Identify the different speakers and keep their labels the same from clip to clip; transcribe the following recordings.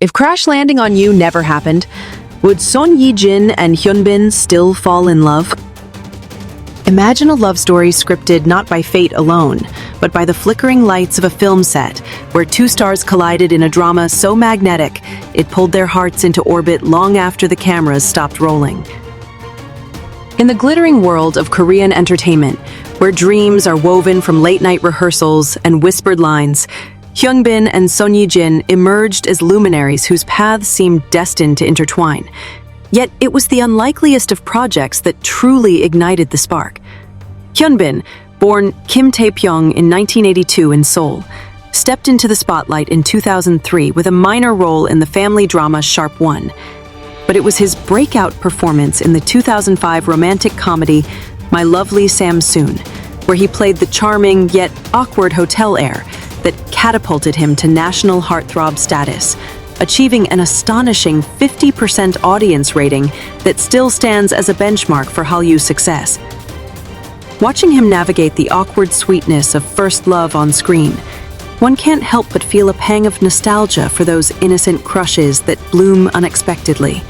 Speaker 1: If crash landing on you never happened, would Ye-jin and Hyun still fall in love? Imagine a love story scripted not by fate alone, but by the flickering lights of a film set, where two stars collided in a drama so magnetic, it pulled their hearts into orbit long after the cameras stopped rolling. In the glittering world of Korean entertainment, where dreams are woven from late-night rehearsals and whispered lines, Hyun and Ye-jin emerged as luminaries whose paths seemed destined to intertwine. Yet it was the unlikeliest of projects that truly ignited the spark. Hyun, born Kim Tae-pyong in 1982 in Seoul, stepped into the spotlight in 2003 with a minor role in the family drama Sharp One. But it was his breakout performance in the 2005 romantic comedy My Lovely Samsoon, where he played the charming yet awkward hotel heir, that catapulted him to national heartthrob status, achieving an astonishing 50% audience rating that still stands as a benchmark for Hallyu success. Watching him navigate the awkward sweetness of first love on screen, one can't help but feel a pang of nostalgia for those innocent crushes that bloom unexpectedly,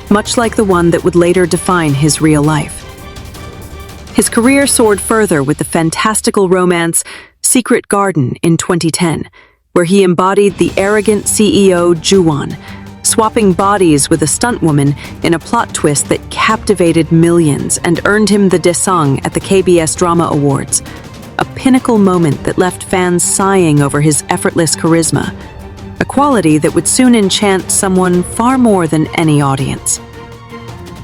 Speaker 1: much like the one that would later define his real life. His career soared further with the fantastical romance Secret Garden in 2010, where he embodied the arrogant CEO Ju-won, swapping bodies with a stuntwoman in a plot twist that captivated millions and earned him the Destined at the KBS Drama Awards, a pinnacle moment that left fans sighing over his effortless charisma, a quality that would soon enchant someone far more than any audience.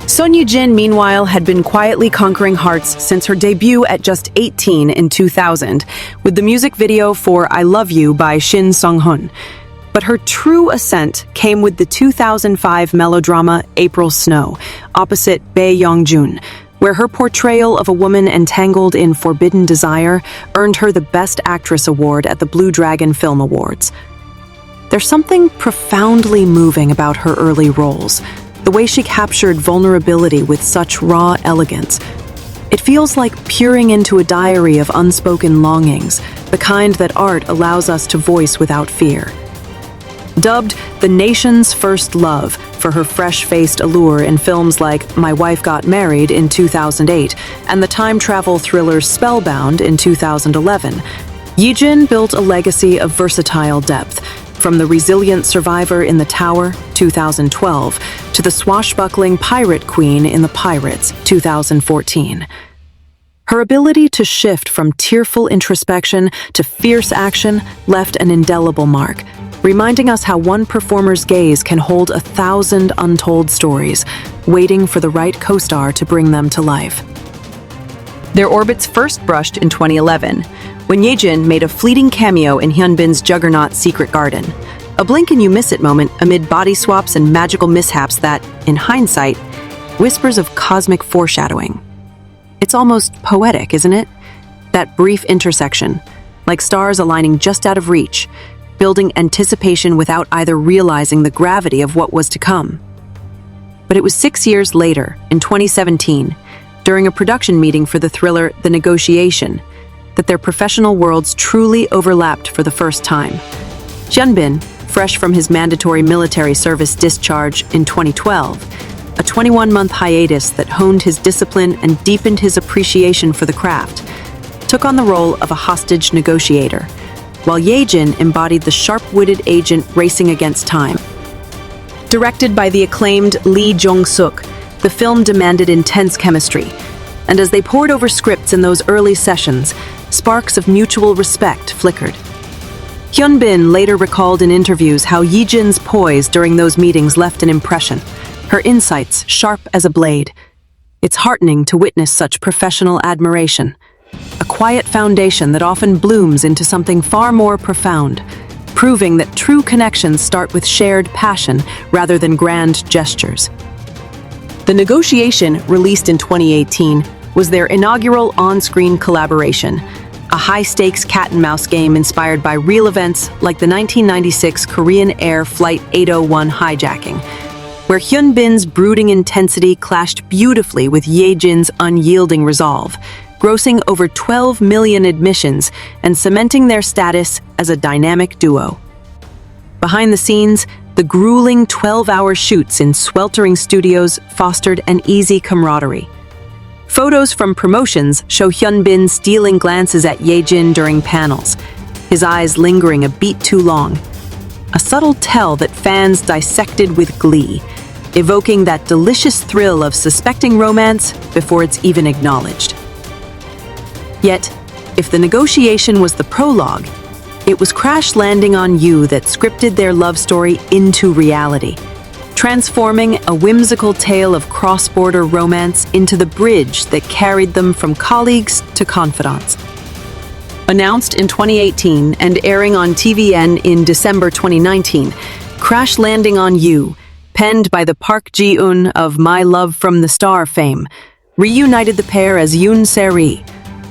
Speaker 1: Ye-jin, meanwhile, had been quietly conquering hearts since her debut at just 18 in 2000, with the music video for I Love You by Shin Sung-hoon. But her true ascent came with the 2005 melodrama April Snow, opposite Bae Young-jun, where her portrayal of a woman entangled in forbidden desire earned her the Best Actress award at the Blue Dragon Film Awards. There's something profoundly moving about her early roles, the way she captured vulnerability with such raw elegance. It feels like peering into a diary of unspoken longings, the kind that art allows us to voice without fear. Dubbed the nation's first love for her fresh-faced allure in films like My Wife Got Married in 2008 and the time travel thriller Spellbound in 2011, Ye-jin built a legacy of versatile depth, from the resilient survivor in The Tower, 2012, to the swashbuckling pirate queen in The Pirates, 2014. Her ability to shift from tearful introspection to fierce action left an indelible mark, reminding us how one performer's gaze can hold 1,000 untold stories, waiting for the right co-star to bring them to life. Their orbits first brushed in 2011, when Ye-jin made a fleeting cameo in Hyunbin's juggernaut Secret Garden, a blink-and-you-miss-it moment amid body swaps and magical mishaps that, in hindsight, whispers of cosmic foreshadowing. It's almost poetic, isn't it? That brief intersection, like stars aligning just out of reach, building anticipation without either realizing the gravity of what was to come. But it was 6 years later, in 2017, during a production meeting for the thriller The Negotiation, that their professional worlds truly overlapped for the first time. Hyun, fresh from his mandatory military service discharge in 2012, a 21-month hiatus that honed his discipline and deepened his appreciation for the craft, took on the role of a hostage negotiator, while Ye-jin embodied the sharp-witted agent racing against time. Directed by the acclaimed Lee Jong-suk, the film demanded intense chemistry, and as they pored over scripts in those early sessions, sparks of mutual respect flickered. Hyun later recalled in interviews how Ye-jin's poise during those meetings left an impression, her insights sharp as a blade. It's heartening to witness such professional admiration, a quiet foundation that often blooms into something far more profound, proving that true connections start with shared passion rather than grand gestures. The Negotiation, released in 2018, was their inaugural on-screen collaboration, a high-stakes cat-and-mouse game inspired by real events like the 1996 Korean Air Flight 801 hijacking, where Hyunbin's brooding intensity clashed beautifully with Ye-jin's unyielding resolve, grossing over 12 million admissions and cementing their status as a dynamic duo. Behind the scenes, The grueling 12-hour shoots in sweltering studios fostered an easy camaraderie. Photos from promotions show Hyun-bin stealing glances at Ye-jin during panels, his eyes lingering a beat too long. A subtle tell that fans dissected with glee, evoking that delicious thrill of suspecting romance before it's even acknowledged. Yet, if the negotiation was the prologue, it was crash landing on you that scripted their love story into reality, transforming a whimsical tale of cross-border romance into the bridge that carried them from colleagues to confidants. Announced in 2018 and airing on TVN in December 2019, Crash Landing on You, penned by the Park Ji-eun of My Love from the Star fame, reunited the pair as Yoon Se-ri,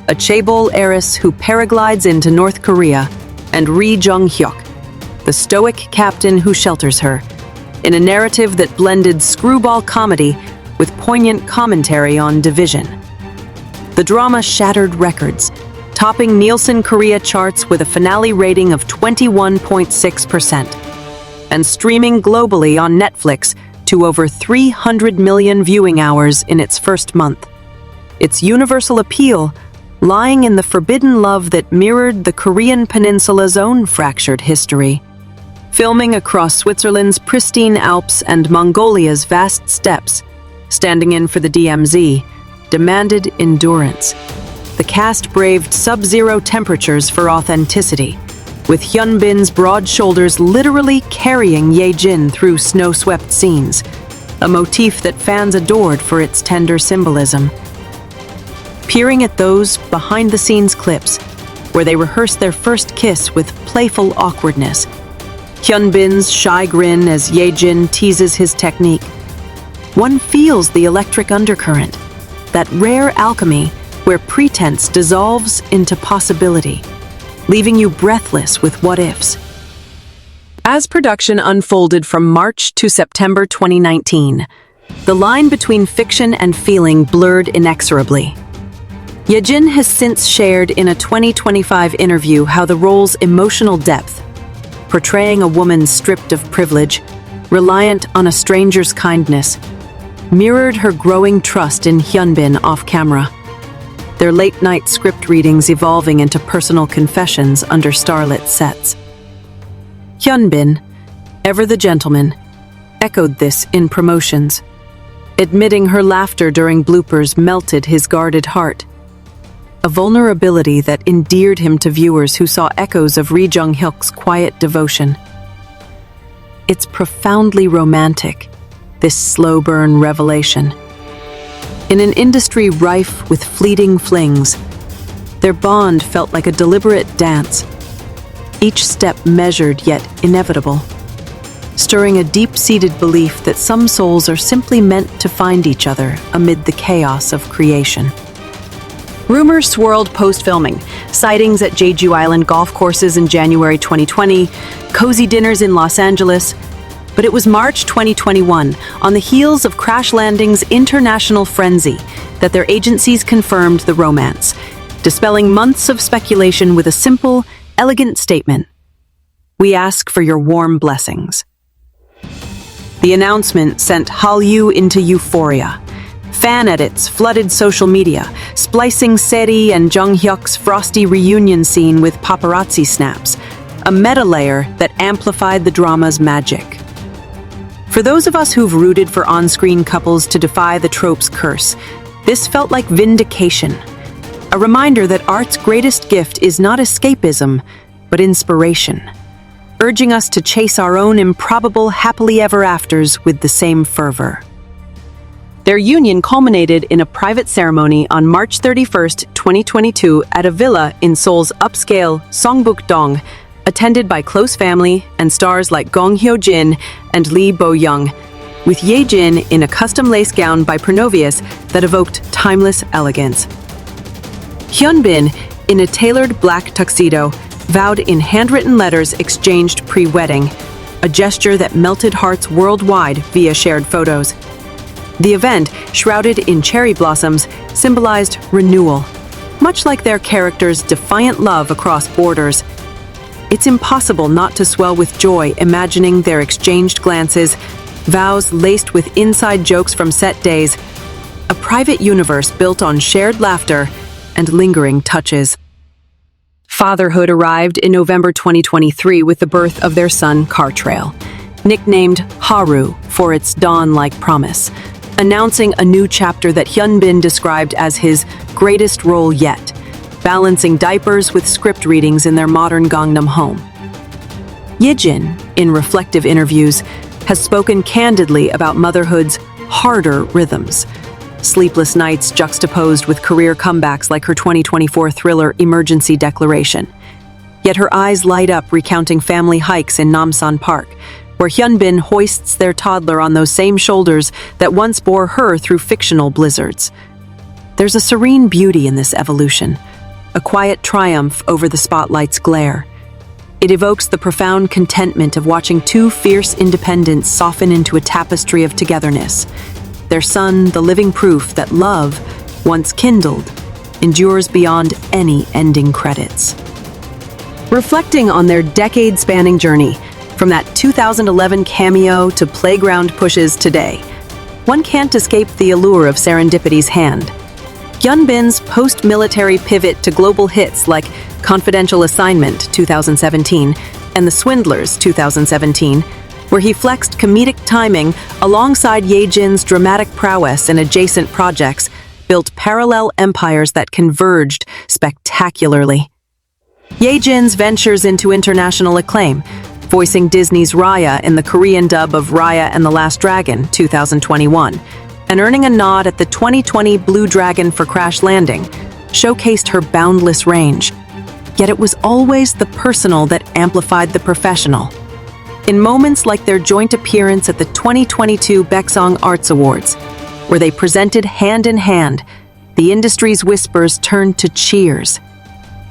Speaker 1: a chaebol heiress who paraglides into North Korea, and Ri Jung-hyuk, the stoic captain who shelters her, in a narrative that blended screwball comedy with poignant commentary on division. The drama shattered records, topping Nielsen Korea charts with a finale rating of 21.6%, and streaming globally on Netflix to over 300 million viewing hours in its first month. Its universal appeal lying in the forbidden love that mirrored the Korean peninsula's own fractured history. Filming across Switzerland's pristine Alps and Mongolia's vast steppes, standing in for the DMZ, demanded endurance. The cast braved sub-zero temperatures for authenticity, with Hyun-bin's broad shoulders literally carrying Ye-jin through snow-swept scenes, a motif that fans adored for its tender symbolism. Peering at those behind-the-scenes clips, where they rehearsed their first kiss with playful awkwardness, Hyun-bin's shy grin as Ye-jin teases his technique, one feels the electric undercurrent, that rare alchemy where pretense dissolves into possibility, leaving you breathless with what-ifs. As production unfolded from March to September 2019, the line between fiction and feeling blurred inexorably. Ye-jin has since shared in a 2025 interview how the role's emotional depth, portraying a woman stripped of privilege, reliant on a stranger's kindness, mirrored her growing trust in Hyun-bin off-camera, their late-night script readings evolving into personal confessions under starlit sets. Hyun-bin, ever the gentleman, echoed this in promotions, admitting her laughter during bloopers melted his guarded heart, a vulnerability that endeared him to viewers who saw echoes of Ri Jung-hyuk's quiet devotion. It's profoundly romantic, this slow-burn revelation. In an industry rife with fleeting flings, their bond felt like a deliberate dance, each step measured yet inevitable, stirring a deep-seated belief that some souls are simply meant to find each other amid the chaos of creation. Rumors swirled post-filming, sightings at Jeju Island golf courses in January 2020, cozy dinners in Los Angeles. But it was March 2021, on the heels of Crash Landing's international frenzy, that their agencies confirmed the romance, dispelling months of speculation with a simple, elegant statement: "We ask for your warm blessings." The announcement sent Hallyu into euphoria. Fan edits flooded social media, splicing Se-ri and Jung-hyuk's frosty reunion scene with paparazzi snaps, a meta layer that amplified the drama's magic. For those of us who've rooted for on-screen couples to defy the trope's curse, this felt like vindication, a reminder that art's greatest gift is not escapism, but inspiration, urging us to chase our own improbable happily ever afters with the same fervor. Their union culminated in a private ceremony on March 31, 2022 at a villa in Seoul's upscale Songbuk-dong, attended by close family and stars like Gong Hyo-jin and Lee Bo-young, with Ye-jin in a custom lace gown by Pronovius that evoked timeless elegance. Hyun-bin, in a tailored black tuxedo, vowed in handwritten letters exchanged pre-wedding, a gesture that melted hearts worldwide via shared photos. The event, shrouded in cherry blossoms, symbolized renewal, much like their characters' defiant love across borders. It's impossible not to swell with joy imagining their exchanged glances, vows laced with inside jokes from set days, a private universe built on shared laughter and lingering touches. Fatherhood arrived in November 2023 with the birth of their son, Cartrail, nicknamed Haru for its dawn-like promise, announcing a new chapter that Hyunbin described as his greatest role yet, balancing diapers with script readings in their modern Gangnam home. Ye-jin, in reflective interviews, has spoken candidly about motherhood's harder rhythms. Sleepless nights juxtaposed with career comebacks like her 2024 thriller Emergency Declaration. Yet her eyes light up recounting family hikes in Namsan Park, where Hyunbin hoists their toddler on those same shoulders that once bore her through fictional blizzards. There's a serene beauty in this evolution, a quiet triumph over the spotlight's glare. It evokes the profound contentment of watching two fierce independents soften into a tapestry of togetherness. Their son, the living proof that love, once kindled, endures beyond any ending credits. Reflecting on their decade-spanning journey, from that 2011 cameo to playground pushes today, one can't escape the allure of serendipity's hand. Hyunbin's post-military pivot to global hits like Confidential Assignment 2017 and The Swindlers 2017, where he flexed comedic timing alongside Ye-jin's dramatic prowess in adjacent projects, built parallel empires that converged spectacularly. Ye-jin's ventures into international acclaim, voicing Disney's Raya in the Korean dub of Raya and the Last Dragon 2021, and earning a nod at the 2020 Blue Dragon for Crash Landing, showcased her boundless range. Yet it was always the personal that amplified the professional. In moments like their joint appearance at the 2022 Baeksang Arts Awards, where they presented hand in hand, the industry's whispers turned to cheers.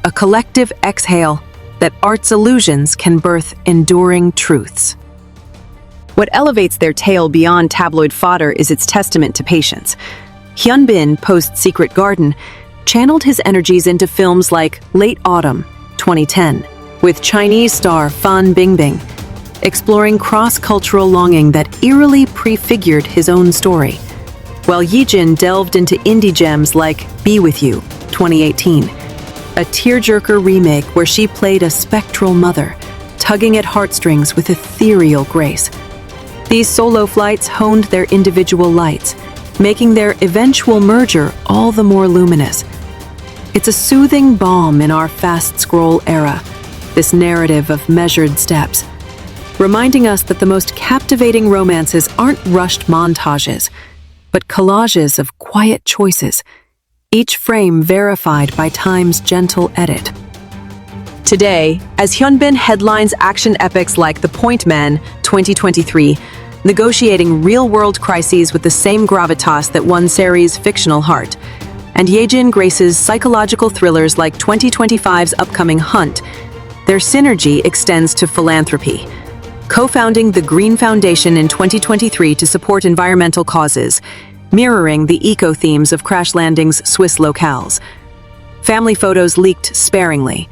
Speaker 1: A collective exhale that art's illusions can birth enduring truths. What elevates their tale beyond tabloid fodder is its testament to patience. Hyunbin, post-Secret Garden, channeled his energies into films like Late Autumn, 2010, with Chinese star Fan Bingbing, exploring cross-cultural longing that eerily prefigured his own story, while Ye-jin delved into indie gems like Be With You, 2018, a tearjerker remake where she played a spectral mother, tugging at heartstrings with ethereal grace. These solo flights honed their individual lights, making their eventual merger all the more luminous. It's a soothing balm in our fast-scroll era, this narrative of measured steps, reminding us that the most captivating romances aren't rushed montages, but collages of quiet choices, each frame verified by time's gentle edit. Today, as Hyunbin headlines action epics like The Point Men 2023, negotiating real-world crises with the same gravitas that won Sari's fictional heart, and Ye-jin graces psychological thrillers like 2025's upcoming Hunt, their synergy extends to philanthropy. Co-founding the Green Foundation in 2023 to support environmental causes, mirroring the eco-themes of Crash Landing's Swiss locales. Family photos leaked sparingly.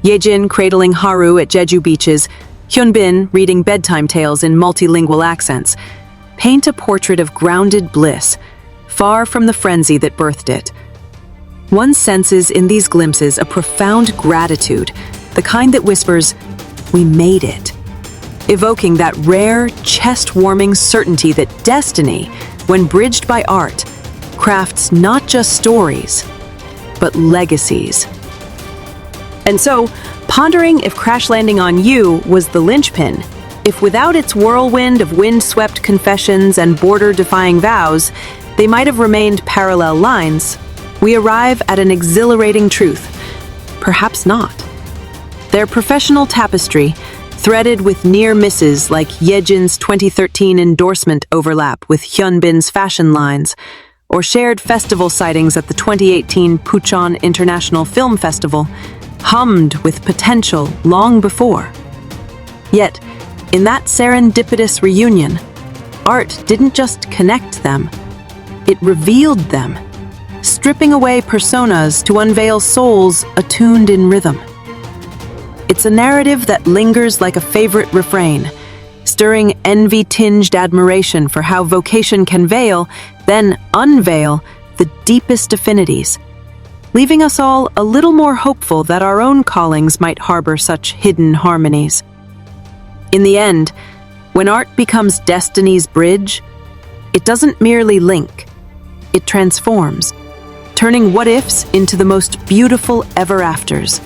Speaker 1: Ye-jin cradling Haru at Jeju beaches, Hyunbin reading bedtime tales in multilingual accents, paint a portrait of grounded bliss, far from the frenzy that birthed it. One senses in these glimpses a profound gratitude, the kind that whispers, "We made it," evoking that rare, chest-warming certainty that destiny, when bridged by art, crafts not just stories, but legacies. And so, pondering if Crash Landing on You was the linchpin, if without its whirlwind of wind-swept confessions and border-defying vows, they might have remained parallel lines, we arrive at an exhilarating truth. Perhaps not. Their professional tapestry, threaded with near misses like Ye-jin's 2013 endorsement overlap with Hyunbin's fashion lines, or shared festival sightings at the 2018 Pucheon International Film Festival, hummed with potential long before. Yet, in that serendipitous reunion, art didn't just connect them, it revealed them, stripping away personas to unveil souls attuned in rhythm. It's a narrative that lingers like a favorite refrain, stirring envy-tinged admiration for how vocation can veil, then unveil, the deepest affinities, leaving us all a little more hopeful that our own callings might harbor such hidden harmonies. In the end, when art becomes destiny's bridge, it doesn't merely link, it transforms, turning what-ifs into the most beautiful ever-afters.